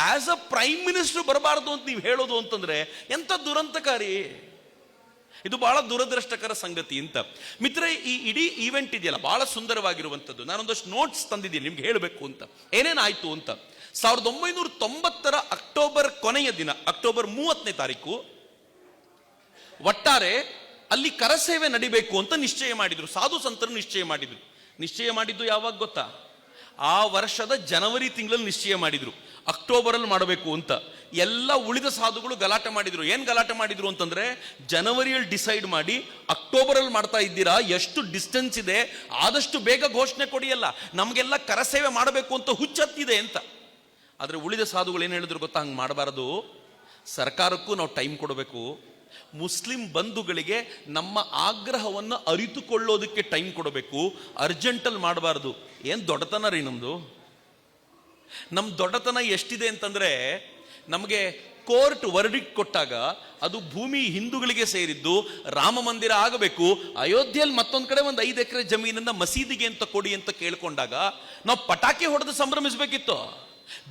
As a prime minister ಬರಬಾರದು ಅಂತ ನೀವು ಹೇಳೋದು ಅಂತಂದ್ರೆ ಎಂತ ದುರಂತಕಾರಿ. ಇದು ಬಹಳ ದುರದೃಷ್ಟಕರ ಸಂಗತಿ ಅಂತ. ಮಿತ್ರರೇ, ಈ ಇಡೀ ಈವೆಂಟ್ ಇದೆಯಲ್ಲ ಬಹಳ ಸುಂದರವಾಗಿರುವಂಥದ್ದು. ನಾನೊಂದಷ್ಟು ನೋಟ್ಸ್ ತಂದಿದ್ದೀನಿ ನಿಮ್ಗೆ ಹೇಳಬೇಕು ಅಂತ, ಏನೇನಾಯ್ತು ಅಂತ. 1990 ಅಕ್ಟೋಬರ್ ಕೊನೆಯ ದಿನ, ಅಕ್ಟೋಬರ್ 30ನೇ ತಾರೀಕು ಒಟ್ಟಾರೆ ಅಲ್ಲಿ ಕರಸೇವೆ ನಡಿಬೇಕು ಅಂತ ನಿಶ್ಚಯ ಮಾಡಿದ್ರು. ಸಾಧು ಸಂತರು ನಿಶ್ಚಯ ಮಾಡಿದ್ರು. ನಿಶ್ಚಯ ಮಾಡಿದ್ದು ಯಾವಾಗ ಗೊತ್ತಾ? ಆ ವರ್ಷದ ಜನವರಿ ತಿಂಗಳಲ್ಲಿ ನಿಶ್ಚಯ ಮಾಡಿದ್ರು, ಅಕ್ಟೋಬರ್ ಅಲ್ಲಿ ಮಾಡಬೇಕು ಅಂತ. ಎಲ್ಲ ಉಳಿದ ಸಾಧುಗಳು ಗಲಾಟೆ ಮಾಡಿದ್ರು. ಏನ್ ಗಲಾಟೆ ಮಾಡಿದ್ರು ಅಂತಂದ್ರೆ, ಜನವರಿಯಲ್ಲಿ ಡಿಸೈಡ್ ಮಾಡಿ ಅಕ್ಟೋಬರ್ ಅಲ್ಲಿ ಮಾಡ್ತಾ ಇದ್ದೀರಾ, ಎಷ್ಟು ಡಿಸ್ಟೆನ್ಸ್ ಇದೆ, ಆದಷ್ಟು ಬೇಗ ಘೋಷಣೆ ಕೊಡಿಯಲ್ಲ, ನಮಗೆಲ್ಲ ಕರಸೇವೆ ಮಾಡಬೇಕು ಅಂತ ಹುಚ್ಚತ್ತಿದೆ ಅಂತ. ಆದ್ರೆ ಉಳಿದ ಸಾಧುಗಳು ಏನ್ ಹೇಳಿದ್ರು ಗೊತ್ತಾ? ಹಂಗೆ ಮಾಡಬಾರದು, ಸರ್ಕಾರಕ್ಕೂ ನಾವು ಟೈಮ್ ಕೊಡಬೇಕು, ಮುಸ್ಲಿಂ ಬಂಧುಗಳಿಗೆ ನಮ್ಮ ಆಗ್ರಹವನ್ನು ಅರಿತುಕೊಳ್ಳೋದಕ್ಕೆ ಟೈಮ್ ಕೊಡಬೇಕು, ಅರ್ಜೆಂಟಲ್ಲಿ ಮಾಡಬಾರದು. ಏನ್ ದೊಡ್ಡತನ ರೀ ನಮ್ದು. ನಮ್ಮ ದೊಡ್ಡತನ ಎಷ್ಟಿದೆ ಅಂತಂದ್ರೆ, ನಮಗೆ ಕೋರ್ಟ್ ವರ್ಡಿಕ್ಟ್ ಕೊಟ್ಟಾಗ ಅದು ಭೂಮಿ ಹಿಂದೂಗಳಿಗೆ ಸೇರಿದ್ದು, ರಾಮ ಮಂದಿರ ಆಗಬೇಕು, ಅಯೋಧ್ಯೆಯಲ್ಲಿ ಮತ್ತೊಂದ್ ಕಡೆ ಒಂದು 5 ಎಕರೆ ಜಮೀನನ್ನ ಮಸೀದಿಗೆ ಅಂತ ಕೊಡಿ ಅಂತ ಕೇಳ್ಕೊಂಡಾಗ ನಾವು ಪಟಾಕಿ ಹೊಡೆದು ಸಂಭ್ರಮಿಸಬೇಕಿತ್ತು,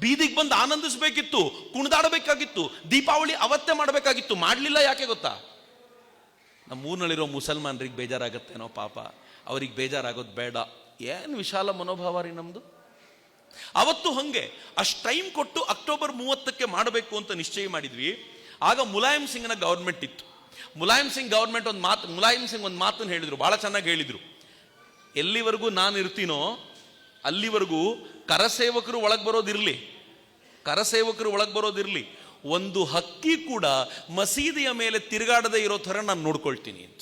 ಬೀದಿಗೆ ಬಂದು ಆನಂದಿಸಬೇಕಿತ್ತು, ಕುಣಿದಾಡಬೇಕಾಗಿತ್ತು, ದೀಪಾವಳಿ ಅವತ್ತೇ ಮಾಡಬೇಕಾಗಿತ್ತು. ಮಾಡಲಿಲ್ಲ. ಯಾಕೆ ಗೊತ್ತಾ? ನಮ್ಮ ಊರಿನಲ್ಲಿರೋ ಮುಸಲ್ಮಾನರಿಗೆ ಬೇಜಾರಾಗತ್ತೇನೋ ಪಾಪ, ಅವ್ರಿಗೆ ಬೇಜಾರಾಗೋದು ಬೇಡ. ಏನು ವಿಶಾಲ ಮನೋಭಾವ ರೀ ನಮ್ದು. ಅವತ್ತು ಹಂಗೆ ಅಷ್ಟು ಟೈಮ್ ಕೊಟ್ಟು ಅಕ್ಟೋಬರ್ 30ಕ್ಕೆ ಮಾಡಬೇಕು ಅಂತ ನಿಶ್ಚಯ ಮಾಡಿದ್ವಿ. ಆಗ ಮುಲಾಯಂ ಸಿಂಗ್ನ ಗವರ್ಮೆಂಟ್ ಇತ್ತು. ಮುಲಾಯಂ ಸಿಂಗ್ ಗವರ್ಮೆಂಟ್ ಮುಲಾಯಂ ಸಿಂಗ್ ಒಂದು ಮಾತನ್ನು ಹೇಳಿದ್ರು, ಬಹಳ ಚೆನ್ನಾಗಿ ಹೇಳಿದ್ರು. ಎಲ್ಲಿವರೆಗೂ ನಾನು ಇರ್ತೀನೋ ಅಲ್ಲಿವರೆಗೂ ಕರಸೇವಕರು ಒಳಗೆ ಬರೋದಿರ್ಲಿ, ಕರಸೇವಕರು ಒಳಗೆ ಬರೋದಿರ್ಲಿ, ಒಂದು ಹಕ್ಕಿ ಕೂಡ ಮಸೀದಿಯ ಮೇಲೆ ತಿರುಗಾಡದೇ ಇರೋ ಥರ ನಾನು ನೋಡ್ಕೊಳ್ತೀನಿ ಅಂತ.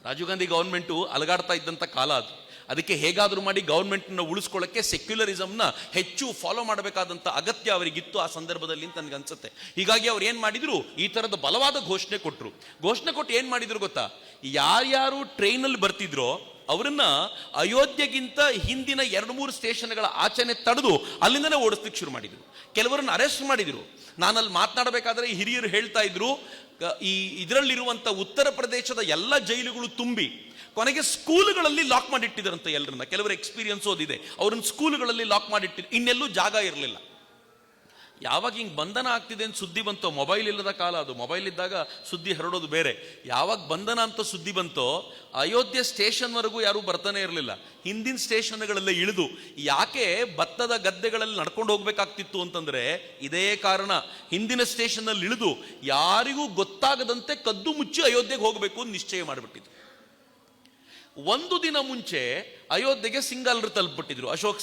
ರಾಜೀವ್ ಗಾಂಧಿ ಗವರ್ಮೆಂಟು ಅಲಗಾಡ್ತಾ ಇದ್ದಂಥ ಕಾಲ ಅದು. ಅದಕ್ಕೆ ಹೇಗಾದರೂ ಮಾಡಿ ಗವರ್ಮೆಂಟ್ನ ಉಳಿಸ್ಕೊಳ್ಳೋಕ್ಕೆ ಸೆಕ್ಯುಲರಿಸಮ್ನ ಹೆಚ್ಚು ಫಾಲೋ ಮಾಡಬೇಕಾದಂಥ ಅಗತ್ಯ ಅವರಿಗಿತ್ತು ಆ ಸಂದರ್ಭದಲ್ಲಿ ಅಂತ ನನಗೆ ಅನ್ಸುತ್ತೆ. ಹೀಗಾಗಿ ಅವ್ರು ಏನು ಮಾಡಿದ್ರು, ಈ ಥರದ ಬಲವಾದ ಘೋಷಣೆ ಕೊಟ್ಟರು. ಘೋಷಣೆ ಕೊಟ್ಟು ಏನು ಮಾಡಿದ್ರು ಗೊತ್ತಾ? ಯಾರ್ಯಾರು ಟ್ರೈನಲ್ಲಿ ಬರ್ತಿದ್ರೋ ಅವರನ್ನ ಅಯೋಧ್ಯೆಗಿಂತ ಹಿಂದಿನ 2-3 ಸ್ಟೇಷನ್ಗಳ ಆಚೆನೆ ತಡೆದು ಅಲ್ಲಿಂದನೇ ಓಡಿಸ್ಲಿಕ್ಕೆ ಶುರು ಮಾಡಿದ್ರು. ಕೆಲವರನ್ನ ಅರೆಸ್ಟ್ ಮಾಡಿದ್ರು. ನಾನಲ್ಲಿ ಮಾತನಾಡಬೇಕಾದ್ರೆ ಹಿರಿಯರು ಹೇಳ್ತಾ ಇದ್ರು, ಈ ಇದರಲ್ಲಿರುವಂಥ ಉತ್ತರ ಪ್ರದೇಶದ ಎಲ್ಲ ಜೈಲುಗಳು ತುಂಬಿ ಕೊನೆಗೆ ಸ್ಕೂಲ್ಗಳಲ್ಲಿ ಲಾಕ್ ಮಾಡಿಟ್ಟಿದ್ರಂತೆ ಎಲ್ಲರನ್ನ. ಕೆಲವರು ಎಕ್ಸ್ಪೀರಿಯನ್ಸ್ ಓದಿದೆ, ಅವ್ರನ್ನ ಸ್ಕೂಲ್ಗಳಲ್ಲಿ ಲಾಕ್ ಮಾಡಿಟ್ಟಿದ್ರು, ಇನ್ನೆಲ್ಲೂ ಜಾಗ ಇರಲಿಲ್ಲ. ಯಾವಾಗ ಹಿಂಗೆ ಬಂಧನ ಆಗ್ತಿದೆ ಅಂತ ಸುದ್ದಿ ಬಂತೋ, ಮೊಬೈಲ್ ಇಲ್ಲದ ಕಾಲ ಅದು, ಮೊಬೈಲ್ ಇದ್ದಾಗ ಸುದ್ದಿ ಹರಡೋದು ಬೇರೆ. ಯಾವಾಗ ಬಂಧನ ಅಂತ ಸುದ್ದಿ ಬಂತೋ, ಅಯೋಧ್ಯೆ ಸ್ಟೇಷನ್ವರೆಗೂ ಯಾರೂ ಬರ್ತಾನೆ ಇರಲಿಲ್ಲ. ಹಿಂದಿನ ಸ್ಟೇಷನ್ಗಳೆಲ್ಲ ಇಳಿದು, ಯಾಕೆ ಭತ್ತದ ಗದ್ದೆಗಳಲ್ಲಿ ನಡ್ಕೊಂಡು ಹೋಗ್ಬೇಕಾಗ್ತಿತ್ತು ಅಂತಂದ್ರೆ ಇದೇ ಕಾರಣ. ಹಿಂದಿನ ಸ್ಟೇಷನ್ನಲ್ಲಿ ಇಳಿದು ಯಾರಿಗೂ ಗೊತ್ತಾಗದಂತೆ ಕದ್ದು ಮುಚ್ಚಿ ಅಯೋಧ್ಯೆಗೆ ಹೋಗಬೇಕು ಅಂತ ನಿಶ್ಚಯ ಮಾಡಿಬಿಟ್ಟಿದ್ರು. ಒಂದು ದಿನ ಮುಂಚೆ ಅಯೋಧ್ಯೆಗೆ ಸಿಂಗಲ್ರು ತಲುಪಿಬಿಟ್ಟಿದ್ರು, ಅಶೋಕ್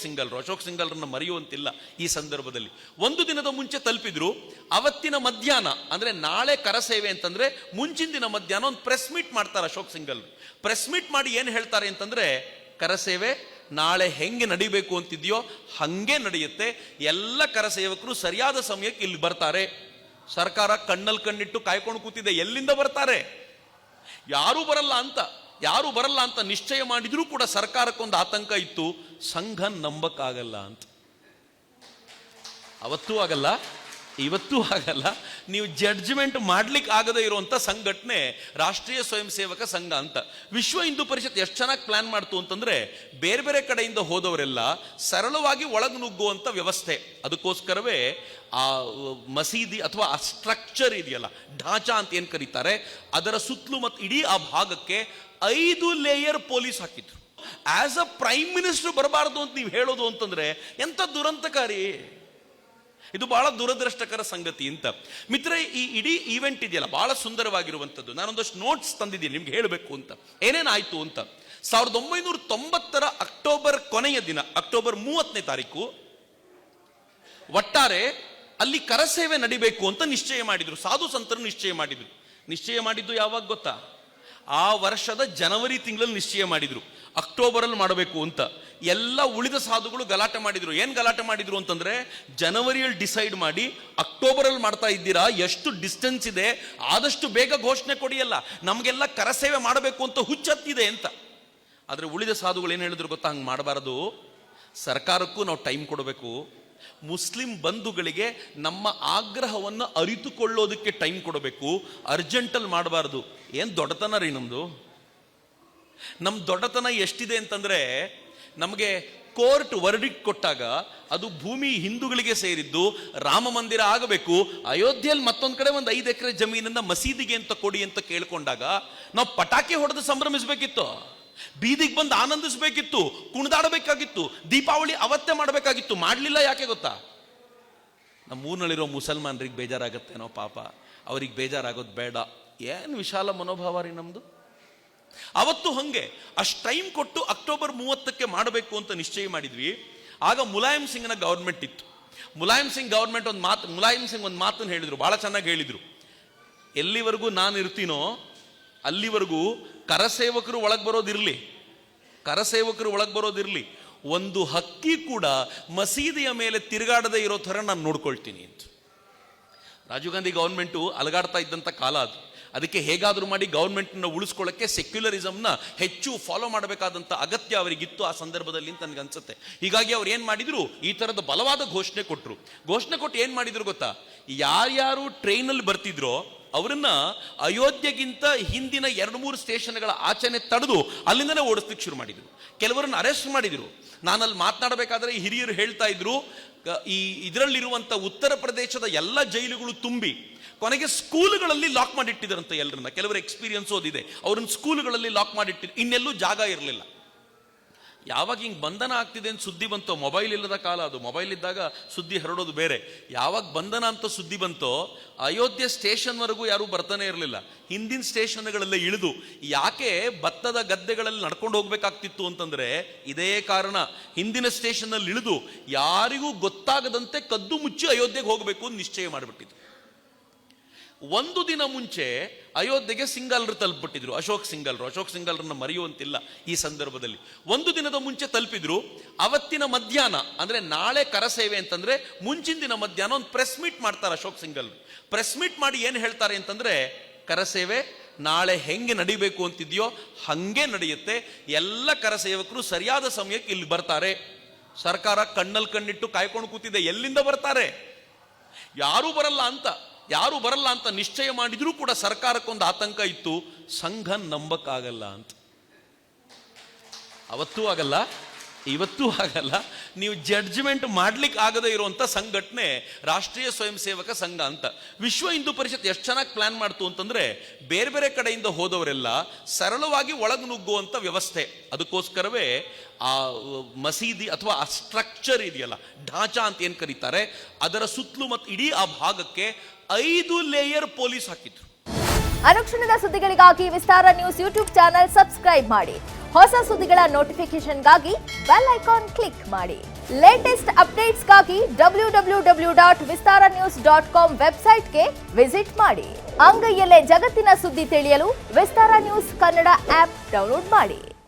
ಸಿಂಗಲ್ರನ್ನ ಮರೆಯುವಂತಿಲ್ಲ ಈ ಸಂದರ್ಭದಲ್ಲಿ. ಒಂದು ದಿನದ ಮುಂಚೆ ತಲುಪಿದ್ರು. ಅವತ್ತಿನ ಮಧ್ಯಾಹ್ನ ಅಂದ್ರೆ ನಾಳೆ ಕರಸೇವೆ ಅಂತಂದ್ರೆ ಮುಂಚಿನ ದಿನ ಮಧ್ಯಾಹ್ನ ಒಂದು ಪ್ರೆಸ್ ಮೀಟ್ ಮಾಡ್ತಾರೆ ಅಶೋಕ್ ಸಿಂಗಲ್. ಪ್ರೆಸ್ ಮೀಟ್ ಮಾಡಿ ಏನು ಹೇಳ್ತಾರೆ ಅಂತಂದ್ರೆ, ಕರಸೇವೆ ನಾಳೆ ಹೆಂಗೆ ನಡಿಬೇಕು ಅಂತಿದೆಯೋ ಹಂಗೆ ನಡೆಯುತ್ತೆ, ಎಲ್ಲ ಕರಸೇವಕರು ಸರಿಯಾದ ಸಮಯಕ್ಕೆ ಇಲ್ಲಿ ಬರ್ತಾರೆ, ಸರ್ಕಾರ ಕಣ್ಣಲ್ಲಿ ಕಣ್ಣಿಟ್ಟು ಕಾಯ್ಕೊಂಡು ಕೂತಿದೆ, ಎಲ್ಲಿಂದ ಬರ್ತಾರೆ, ಯಾರೂ ಬರಲ್ಲ ಅಂತ ನಿಶ್ಚಯ ಮಾಡಿದ್ರೂ ಕೂಡ ಸರ್ಕಾರಕ್ಕೊಂದು ಆತಂಕ ಇತ್ತು, ಸಂಘ ನಂಬಕ್ಕಾಗಲ್ಲ ಅಂತ. ಅವತ್ತೂ ಆಗಲ್ಲ, ಇವತ್ತೂ ಆಗಲ್ಲ. ನೀವು ಜಡ್ಜ್ಮೆಂಟ್ ಮಾಡ್ಲಿಕ್ಕೆ ಆಗದೇ ಇರುವಂತ ಸಂಘಟನೆ ರಾಷ್ಟ್ರೀಯ ಸ್ವಯಂ ಸೇವಕ ಸಂಘ ಅಂತ. ವಿಶ್ವ ಹಿಂದೂ ಪರಿಷತ್ ಎಷ್ಟು ಚೆನ್ನಾಗಿ ಪ್ಲಾನ್ ಮಾಡ್ತು ಅಂತಂದ್ರೆ, ಬೇರೆ ಬೇರೆ ಕಡೆಯಿಂದ ಹೋದವರೆಲ್ಲ ಸರಳವಾಗಿ ಒಳಗೆ ನುಗ್ಗುವಂತ ವ್ಯವಸ್ಥೆ. ಅದಕ್ಕೋಸ್ಕರವೇ ಆ ಮಸೀದಿ ಅಥವಾ ಆ ಸ್ಟ್ರಕ್ಚರ್ ಇದೆಯಲ್ಲ, ಢಾಂಚಾ ಅಂತ ಏನ್ ಕರೀತಾರೆ, ಅದರ ಸುತ್ತಲೂ ಮತ್ತು ಇಡೀ ಆ ಭಾಗಕ್ಕೆ 5 ಲೇಯರ್ ಪೊಲೀಸ್ ಹಾಕಿದ್ರು. ಆಸ್ ಅ ಪ್ರೈಮ್ ಮಿನಿಸ್ಟರ್ ಬರಬಾರದು ಅಂತ ನೀವು ಹೇಳೋದು ಅಂತಂದ್ರೆ ಎಂತ ದುರಂತಕಾರಿ. ಇದು ಬಹಳ ದುರದೃಷ್ಟಕರ ಸಂಗತಿ ಅಂತ. ಮಿತ್ರರೇ, ಈ ಇಡೀ ಈವೆಂಟ್ ಇದೆಯಲ್ಲ ಬಹಳ ಸುಂದರವಾಗಿರುವಂಥದ್ದು. ನಾನೊಂದಷ್ಟು ನೋಟ್ಸ್ ತಂದಿದ್ದೀನಿ ನಿಮ್ಗೆ ಹೇಳಬೇಕು ಅಂತ, ಏನೇನಾಯ್ತು ಅಂತ. 1990 ಅಕ್ಟೋಬರ್ ಕೊನೆಯ ದಿನ, ಅಕ್ಟೋಬರ್ 30ನೇ ತಾರೀಕು ಒಟ್ಟಾರೆ ಅಲ್ಲಿ ಕರಸೇವೆ ನಡಿಬೇಕು ಅಂತ ನಿಶ್ಚಯ ಮಾಡಿದ್ರು. ಸಾಧು ಸಂತರು ನಿಶ್ಚಯ ಮಾಡಿದ್ರು. ನಿಶ್ಚಯ ಮಾಡಿದ್ದು ಯಾವಾಗ ಗೊತ್ತಾ? ಆ ವರ್ಷದ ಜನವರಿ ತಿಂಗಳಲ್ಲಿ ನಿಶ್ಚಯ ಮಾಡಿದ್ರು, ಅಕ್ಟೋಬರ್ ಅಲ್ಲಿ ಮಾಡಬೇಕು ಅಂತ. ಎಲ್ಲ ಉಳಿದ ಸಾಧುಗಳು ಗಲಾಟೆ ಮಾಡಿದ್ರು. ಏನ್ ಗಲಾಟೆ ಮಾಡಿದ್ರು ಅಂತಂದ್ರೆ, ಜನವರಿಯಲ್ಲಿ ಡಿಸೈಡ್ ಮಾಡಿ ಅಕ್ಟೋಬರ್ ಅಲ್ಲಿ ಮಾಡ್ತಾ ಇದ್ದೀರಾ, ಎಷ್ಟು ಡಿಸ್ಟೆನ್ಸ್ ಇದೆ, ಆದಷ್ಟು ಬೇಗ ಘೋಷಣೆ ಕೊಡಿಯಲ್ಲ, ನಮಗೆಲ್ಲ ಕರಸೇವೆ ಮಾಡಬೇಕು ಅಂತ ಹುಚ್ಚತ್ತಿದೆ ಅಂತ. ಆದ್ರೆ ಉಳಿದ ಸಾಧುಗಳು ಏನ್ ಹೇಳಿದ್ರು ಗೊತ್ತಾ? ಹಂಗೆ ಮಾಡಬಾರದು, ಸರ್ಕಾರಕ್ಕೂ ನಾವು ಟೈಮ್ ಕೊಡಬೇಕು, ಮುಸ್ಲಿಂ ಬಂಧುಗಳಿಗೆ ನಮ್ಮ ಆಗ್ರಹವನ್ನು ಅರಿತುಕೊಳ್ಳೋದಕ್ಕೆ ಟೈಮ್ ಕೊಡಬೇಕು, ಅರ್ಜೆಂಟಲ್ಲಿ ಮಾಡಬಾರದು. ಏನ್ ದೊಡ್ಡತನ ರೀ ನಮ್ದು. ನಮ್ಮ ದೊಡ್ಡತನ ಎಷ್ಟಿದೆ ಅಂತಂದ್ರೆ, ನಮಗೆ ಕೋರ್ಟ್ ವರ್ಡಿಕ್ಟ್ ಕೊಟ್ಟಾಗ ಅದು ಭೂಮಿ ಹಿಂದೂಗಳಿಗೆ ಸೇರಿದ್ದು, ರಾಮ ಮಂದಿರ ಆಗಬೇಕು, ಅಯೋಧ್ಯೆಯಲ್ಲಿ ಮತ್ತೊಂದು ಕಡೆ ಒಂದು 5 ಎಕರೆ ಜಮೀನನ್ನ ಮಸೀದಿಗೆ ಅಂತ ಕೊಡಿ ಅಂತ ಕೇಳ್ಕೊಂಡಾಗ ನಾವು ಪಟಾಕಿ ಹೊಡೆದು ಸಂಭ್ರಮಿಸಬೇಕಿತ್ತು, ಬೀದಿಗೆ ಬಂದು ಆನಂದಿಸಬೇಕಿತ್ತು, ಕುಣಿದಾಡಬೇಕಾಗಿತ್ತು, ದೀಪಾವಳಿ ಅವತ್ತೇ ಮಾಡಬೇಕಾಗಿತ್ತು. ಮಾಡಲಿಲ್ಲ. ಯಾಕೆ ಗೊತ್ತಾ? ನಮ್ಮ ಊರಿನಲ್ಲಿರೋ ಮುಸಲ್ಮಾನರಿಗೆ ಬೇಜಾರಾಗತ್ತೇನೋ ಪಾಪ, ಅವ್ರಿಗೆ ಬೇಜಾರಾಗೋದು ಬೇಡ. ಏನು ವಿಶಾಲ ಮನೋಭಾವ ರೀ ನಮ್ದು. ಅವತ್ತು ಹಂಗೆ ಅಷ್ಟು ಟೈಮ್ ಕೊಟ್ಟು ಅಕ್ಟೋಬರ್ 30ಕ್ಕೆ ಮಾಡಬೇಕು ಅಂತ ನಿಶ್ಚಯ ಮಾಡಿದ್ವಿ. ಆಗ ಮುಲಾಯಂ ಸಿಂಗ್ನ ಗವರ್ಮೆಂಟ್ ಇತ್ತು. ಮುಲಾಯಂ ಸಿಂಗ್ ಗವರ್ಮೆಂಟ್ ಮುಲಾಯಂ ಸಿಂಗ್ ಒಂದು ಮಾತನ್ನು ಹೇಳಿದ್ರು, ಬಹಳ ಚೆನ್ನಾಗಿ ಹೇಳಿದ್ರು. ಎಲ್ಲಿವರೆಗೂ ನಾನು ಇರ್ತೀನೋ ಅಲ್ಲಿವರೆಗೂ ಕರಸೇವಕರು ಒಳಗೆ ಬರೋದಿರಲಿ, ಒಂದು ಹಕ್ಕಿ ಕೂಡ ಮಸೀದಿಯ ಮೇಲೆ ತಿರುಗಾಡದೇ ಇರೋ ಥರ ನಾನು ನೋಡ್ಕೊಳ್ತೀನಿ ಅಂತ. ರಾಜೀವ್ ಗಾಂಧಿ ಗವರ್ಮೆಂಟು ಅಲಗಾಡ್ತಾ ಇದ್ದಂಥ ಕಾಲ ಅದು. ಅದಕ್ಕೆ ಹೇಗಾದರೂ ಮಾಡಿ ಗವರ್ಮೆಂಟ್ನ ಉಳಿಸ್ಕೊಳ್ಳೋಕ್ಕೆ ಸೆಕ್ಯುಲರಿಸಮ್ನ ಹೆಚ್ಚು ಫಾಲೋ ಮಾಡಬೇಕಾದಂಥ ಅಗತ್ಯ ಅವರಿಗಿತ್ತು ಆ ಸಂದರ್ಭದಲ್ಲಿ ಅಂತ ನನಗೆ ಅನ್ಸುತ್ತೆ. ಹೀಗಾಗಿ ಅವ್ರು ಏನು ಮಾಡಿದ್ರು, ಈ ಥರದ ಬಲವಾದ ಘೋಷಣೆ ಕೊಟ್ಟರು. ಘೋಷಣೆ ಕೊಟ್ಟು ಏನು ಮಾಡಿದ್ರು ಗೊತ್ತಾ? ಯಾರ್ಯಾರು ಟ್ರೈನಲ್ಲಿ ಬರ್ತಿದ್ರೋ ಅವರನ್ನ ಅಯೋಧ್ಯೆಗಿಂತ ಹಿಂದಿನ 2-3 ಸ್ಟೇಷನ್ಗಳ ಆಚೆನೆ ತಡೆದು ಅಲ್ಲಿಂದನೇ ಓಡಿಸ್ಲಿಕ್ಕೆ ಶುರು ಮಾಡಿದ್ರು. ಕೆಲವರನ್ನ ಅರೆಸ್ಟ್ ಮಾಡಿದ್ರು. ನಾನಲ್ಲಿ ಮಾತನಾಡಬೇಕಾದ್ರೆ ಹಿರಿಯರು ಹೇಳ್ತಾ ಇದ್ರು, ಇದರಲ್ಲಿರುವಂಥ ಉತ್ತರ ಪ್ರದೇಶದ ಎಲ್ಲ ಜೈಲುಗಳು ತುಂಬಿ ಕೊನೆಗೆ ಸ್ಕೂಲುಗಳಲ್ಲಿ ಲಾಕ್ ಮಾಡಿಟ್ಟಿದ್ರಂತೆ ಎಲ್ಲರನ್ನ. ಕೆಲವರ ಎಕ್ಸ್ಪೀರಿಯನ್ಸ್ ಓದಿದೆ, ಅವ್ರನ್ನ ಸ್ಕೂಲುಗಳಲ್ಲಿ ಲಾಕ್ ಮಾಡಿಟ್ಟಿದ್ರು, ಇನ್ನೆಲ್ಲೂ ಜಾಗ ಇರಲಿಲ್ಲ. ಯಾವಾಗ ಹಿಂಗೆ ಬಂಧನ ಆಗ್ತಿದೆ ಅಂತ ಸುದ್ದಿ ಬಂತೋ, ಮೊಬೈಲ್ ಇಲ್ಲದ ಕಾಲ ಅದು, ಮೊಬೈಲ್ ಇದ್ದಾಗ ಸುದ್ದಿ ಹರಡೋದು ಬೇರೆ. ಯಾವಾಗ ಬಂಧನ ಅಂತ ಸುದ್ದಿ ಬಂತೋ ಅಯೋಧ್ಯೆ ಸ್ಟೇಷನ್ವರೆಗೂ ಯಾರೂ ಬರ್ತಾನೆ ಇರಲಿಲ್ಲ. ಹಿಂದಿನ ಸ್ಟೇಷನ್ಗಳೆಲ್ಲ ಇಳಿದು, ಯಾಕೆ ಭತ್ತದ ಗದ್ದೆಗಳಲ್ಲಿ ನಡ್ಕೊಂಡು ಹೋಗ್ಬೇಕಾಗ್ತಿತ್ತು ಅಂತಂದ್ರೆ ಇದೇ ಕಾರಣ. ಹಿಂದಿನ ಸ್ಟೇಷನ್ನಲ್ಲಿ ಇಳಿದು ಯಾರಿಗೂ ಗೊತ್ತಾಗದಂತೆ ಕದ್ದು ಮುಚ್ಚಿ ಅಯೋಧ್ಯೆಗೆ ಹೋಗಬೇಕು ಅಂತ ನಿಶ್ಚಯ ಮಾಡಿಬಿಟ್ಟಿದ್ರು. ಒಂದು ದಿನ ಮುಂಚೆ ಅಯೋಧ್ಯೆಗೆ ಸಿಂಗಲ್ರು ತಲುಪಿಬಿಟ್ಟಿದ್ರು, ಅಶೋಕ್ ಸಿಂಗಲ್ರನ್ನ ಮರೆಯುವಂತಿಲ್ಲ ಈ ಸಂದರ್ಭದಲ್ಲಿ. ಒಂದು ದಿನದ ಮುಂಚೆ ತಲುಪಿದ್ರು. ಅವತ್ತಿನ ಮಧ್ಯಾಹ್ನ ಅಂದ್ರೆ ನಾಳೆ ಕರಸೇವೆ ಅಂತಂದ್ರೆ ಮುಂಚಿನ ದಿನ ಮಧ್ಯಾಹ್ನ ಒಂದು ಪ್ರೆಸ್ ಮೀಟ್ ಮಾಡ್ತಾರೆ ಅಶೋಕ್ ಸಿಂಗಲ್. ಪ್ರೆಸ್ ಮೀಟ್ ಮಾಡಿ ಏನು ಹೇಳ್ತಾರೆ ಅಂತಂದ್ರೆ, ಕರಸೇವೆ ನಾಳೆ ಹೆಂಗೆ ನಡಿಬೇಕು ಅಂತಿದೆಯೋ ಹಂಗೆ ನಡೆಯುತ್ತೆ, ಎಲ್ಲ ಕರಸೇವಕರು ಸರಿಯಾದ ಸಮಯಕ್ಕೆ ಇಲ್ಲಿ ಬರ್ತಾರೆ. ಸರ್ಕಾರ ಕಣ್ಣಲ್ಲಿ ಕಣ್ಣಿಟ್ಟು ಕಾಯ್ಕೊಂಡು ಕೂತಿದೆ, ಎಲ್ಲಿಂದ ಬರ್ತಾರೆ, ಯಾರೂ ಬರಲ್ಲ ಅಂತ ನಿಶ್ಚಯ ಮಾಡಿದ್ರೂ ಕೂಡ ಸರ್ಕಾರಕ್ಕೊಂದು ಆತಂಕ ಇತ್ತು, ಸಂಘ ನಂಬಕ್ಕಾಗಲ್ಲ ಅಂತ. ಅವತ್ತೂ ಆಗಲ್ಲ, ಇವತ್ತೂ ಆಗಲ್ಲ. ನೀವು ಜಡ್ಜ್ಮೆಂಟ್ ಮಾಡ್ಲಿಕ್ಕೆ ಆಗದೇ ಇರುವಂತ ಸಂಘಟನೆ ರಾಷ್ಟ್ರೀಯ ಸ್ವಯಂ ಸೇವಕ ಸಂಘ ಅಂತ. ವಿಶ್ವ ಹಿಂದೂ ಪರಿಷತ್ ಎಷ್ಟು ಚೆನ್ನಾಗಿ ಪ್ಲಾನ್ ಮಾಡ್ತು ಅಂತಂದ್ರೆ, ಬೇರೆ ಬೇರೆ ಕಡೆಯಿಂದ ಹೋದವರೆಲ್ಲ ಸರಳವಾಗಿ ಒಳಗೆ ನುಗ್ಗುವಂತ ವ್ಯವಸ್ಥೆ. ಅದಕ್ಕೋಸ್ಕರವೇ ಆ ಮಸೀದಿ ಅಥವಾ ಆ ಸ್ಟ್ರಕ್ಚರ್ ಇದೆಯಲ್ಲ, ಢಾಂಚಾ ಅಂತ ಏನ್ ಕರೀತಾರೆ, ಅದರ ಸುತ್ತಲೂ ಮತ್ತು ಇಡೀ ಆ ಭಾಗಕ್ಕೆ 5 ಲೇಯರ್ ಪೊಲೀಸ್ ಹಾಕಿದ್ರು. ಅನುಕ್ಷಣದ ಸುದ್ದಿಗಳಿಗಾಗಿ ವಿಸ್ತಾರ ನ್ಯೂಸ್ ಯೂಟ್ಯೂಬ್ ಚಾನೆಲ್ ಸಬ್ಸ್ಕ್ರೈಬ್ ಮಾಡಿ. ಹೊಸ ಸುದ್ದಿಗಳ ನೋಟಿಫಿಕೇಶನ್ಗಾಗಿ ಬೆಲ್ ಐಕಾನ್ ಕ್ಲಿಕ್ ಮಾಡಿ. ಲೇಟೆಸ್ಟ್ ಅಪ್ಡೇಟ್ಸ್ಗಾಗಿ www.vistaranews.com ವೆಬ್ಸೈಟ್ಗೆ ವಿಸಿಟ್ ಮಾಡಿ. ಅಂಗೈಯಲ್ಲೇ ಜಗತ್ತಿನ ಸುದ್ದಿ ತಿಳಿಯಲು ವಿಸ್ತಾರ ನ್ಯೂಸ್ ಕನ್ನಡ ಆಪ್ ಡೌನ್ಲೋಡ್ ಮಾಡಿ.